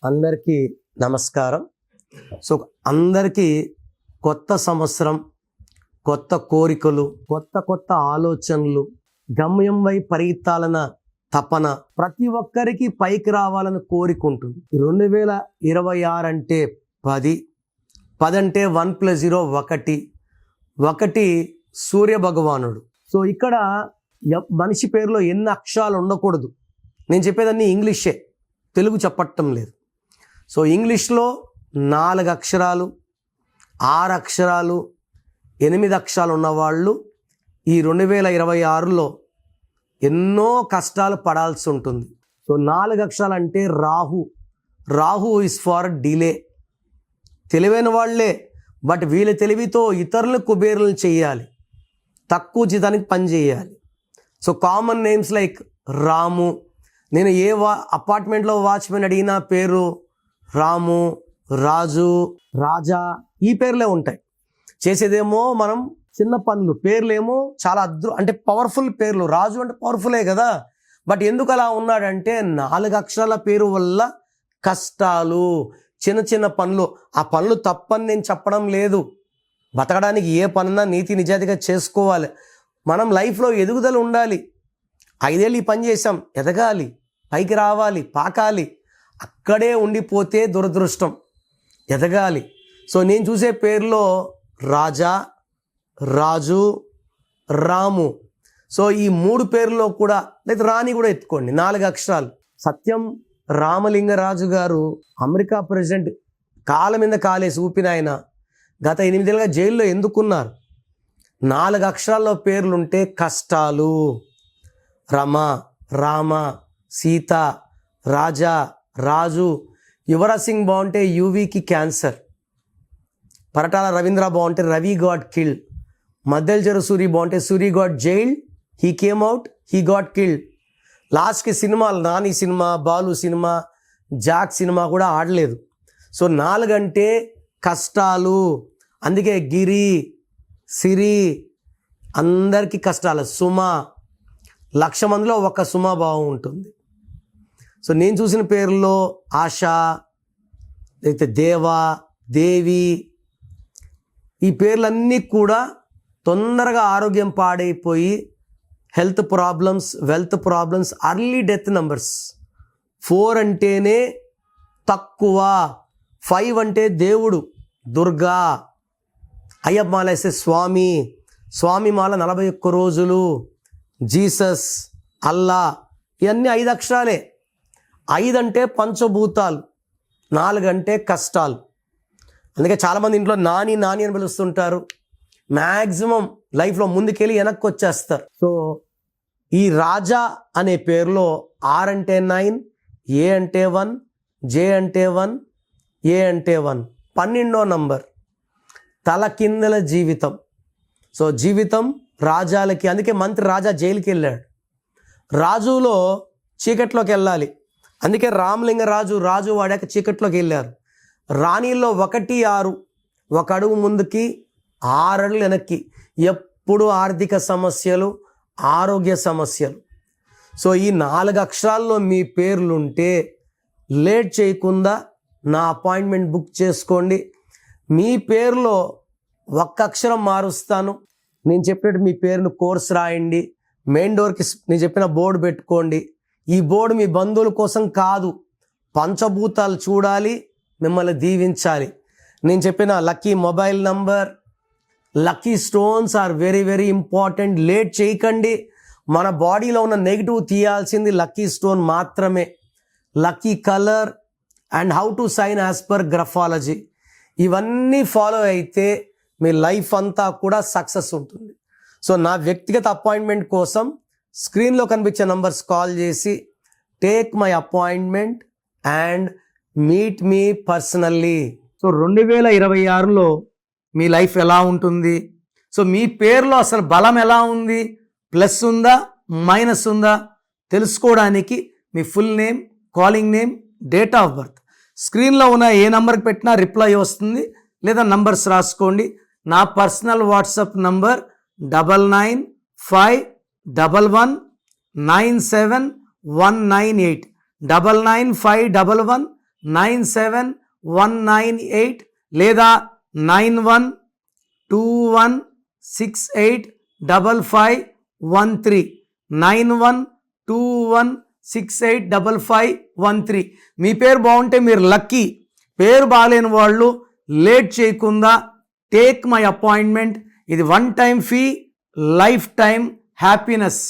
అందరికీ నమస్కారం. సో అందరికీ కొత్త సంవత్సరం, కొత్త కోరికలు, కొత్త ఆలోచనలు, గమ్యం వై పరిగెత్తాలన్న తపన, ప్రతి ఒక్కరికి పైకి రావాలని కోరిక ఉంటుంది. 2026 అంటే 10 అంటే 1+0 1 సూర్య భగవానుడు. సో ఇక్కడ మనిషి పేరులో ఎన్ని అక్షరాలు ఉండకూడదు. నేను చెప్పేదాన్ని ఇంగ్లీషే, తెలుగు చెప్పటం లేదు. సో ఇంగ్లీష్లో 4 అక్షరాలు, 6 అక్షరాలు, 8 అక్షరాలు ఉన్నవాళ్ళు ఈ 2026లో ఎన్నో కష్టాలు పడాల్సి ఉంటుంది. సో 4 అక్షరాలు అంటే రాహు ఇస్ ఫార్ డిలే. తెలివైన వాళ్ళే, బట్ వీళ్ళ తెలివితో ఇతరులను కుబేరులను చేయాలి, తక్కువ జీతానికి పని చేయాలి. సో కామన్ నేమ్స్ లైక్ రాము. నేను ఏ అపార్ట్మెంట్లో వాచ్మెన్ అడిగినా పేరు రాము, రాజు, రాజా, ఈ పేర్లే ఉంటాయి. చేసేదేమో మనం చిన్న పనులు, పేర్లేమో చాలా అంటే పవర్ఫుల్ పేర్లు. రాజు అంటే పవర్ఫులే కదా, బట్ ఎందుకు అలా ఉన్నాడంటే 4 అక్షరాల పేరు వల్ల కష్టాలు, చిన్న పనులు. ఆ పనులు తప్పని నేను చెప్పడం లేదు. బతకడానికి ఏ పనున్నా నీతి నిజాయితీగా చేసుకోవాలి. మనం లైఫ్లో ఎదుగుదల ఉండాలి. 5 ఏళ్ళు ఈ పని చేసాం, ఎదగాలి, పైకి రావాలి, పాకాలి. అక్కడే ఉండిపోతే దురదృష్టం. ఎదగాలి. సో నేను చూసే పేర్లో రాజా, రాజు, రాము. సో ఈ 3 పేర్లో కూడా, లేదా రాణి కూడా ఎత్తుకోండి, 4 అక్షరాలు. సత్యం రామలింగరాజు గారు అమెరికా ప్రెసిడెంట్, కాళ్ళ మీద కాలేసి ఊపిన ఆయన గత 8 ఏళ్ళుగా జైల్లో ఎందుకున్నారు? 4 అక్షరాల్లో పేర్లుంటే కష్టాలు. రమ, రామ, సీత, రాజా, రాజు. యువరాజ్ సింగ్ బాగుంటే యువీకి క్యాన్సర్. పరటాల రవీంద్ర బాగుంటే రవి గాట్ కిల్డ్. మద్దెల చెరు సూరి బాగుంటే Suri got jailed, he came out, he got killed. లాస్ట్కి సినిమాలు, Nani cinema, Balu cinema, Jack cinema కూడా ఆడలేదు. సో 4 అంటే కష్టాలు. అందుకే గిరి, సిరి, అందరికీ కష్టాలు. సుమ, 1,00,000 మందిలో ఒక సుమ బాగుంటుంది. సో నేను చూసిన పేర్లో ఆశ, అయితే దేవా, దేవి, ఈ పేర్లన్నీ కూడా తొందరగా ఆరోగ్యం పాడైపోయి health problems, wealth problems, early death numbers. 4 అంటేనే తక్కువ. 5 అంటే దేవుడు, దుర్గా. అయ్యప్ప మాల వేస్తే స్వామి మాల 41 రోజులు, జీసస్, అల్లా. ఇవన్నీ 5 అక్షరాలే. 5 అంటే పంచభూతాలు, 4 అంటే కష్టాలు. అందుకే చాలామంది ఇంట్లో నాని అని పిలుస్తుంటారు. మ్యాక్సిమం లైఫ్లో ముందుకెళ్ళి వెనక్కి వచ్చేస్తారు. సో ఈ రాజా అనే పేరులో R అంటే 9, A అంటే 1, J అంటే 1, A అంటే 1, 12వ నంబర్. తలకిందల జీవితం. సో జీవితం రాజాలకి. అందుకే మంత్రి రాజా జైలుకి వెళ్ళాడు. రాజులో చీకట్లోకి వెళ్ళాలి. అందుకే రాజు వాడాక చీకట్లోకి వెళ్ళారు. రాణిలో 1, 6, 1 అడుగు ముందుకి 6 అడుగులు వెనక్కి. ఎప్పుడు ఆర్థిక సమస్యలు, ఆరోగ్య సమస్యలు. సో ఈ 4 అక్షరాల్లో మీ పేర్లుంటే లేట్ చేయకుండా నా అపాయింట్మెంట్ బుక్ చేసుకోండి. మీ పేరులో 1 అక్షరం మారుస్తాను. నేను చెప్పినట్టు మీ పేరును కోర్స్ రాయండి. మెయిన్ డోర్కి నేను చెప్పిన బోర్డు పెట్టుకోండి. ఈ బోర్డు మీ బంధువుల కోసం కాదు, పంచభూతాలు చూడాలి, మిమ్మల్ని దీవించాలి. నేను చెప్పిన lucky mobile number, lucky stones are very important. Late చేయకండి. మన బాడీలో ఉన్న నెగిటివ్ తీయాల్సింది లక్కీ స్టోన్ మాత్రమే. Lucky colour and how to sign as per graphology, ఇవన్నీ ఫాలో అయితే మీ లైఫ్ అంతా కూడా సక్సెస్ ఉంటుంది. సో నా వ్యక్తిగత అపాయింట్మెంట్ కోసం స్క్రీన్లో కనిపించే నంబర్స్ కాల్ చేసి take my appointment and meet me personally. So 2026లో మీ లైఫ్ ఎలా ఉంటుంది? సో మీ పేరులో అసలు బలం ఎలా ఉంది, ప్లస్ ఉందా, మైనస్ ఉందా తెలుసుకోవడానికి మీ full name, calling name, date of birth స్క్రీన్లో ఉన్న ఏ నంబర్కి పెట్టినా రిప్లై వస్తుంది, లేదా నంబర్స్ రాసుకోండి. నా పర్సనల్ వాట్సాప్ నంబర్ 9951197198 9951197198. 97198 లేదా 9121685513 9121685513. మీ పేరు బాగుంటే మీరు లక్కీ. పేరు బాగాలేని వాళ్ళు లేట్ చేయకుండా టేక్ మై అపాయింట్మెంట్. ఇది one time fee, life time happiness.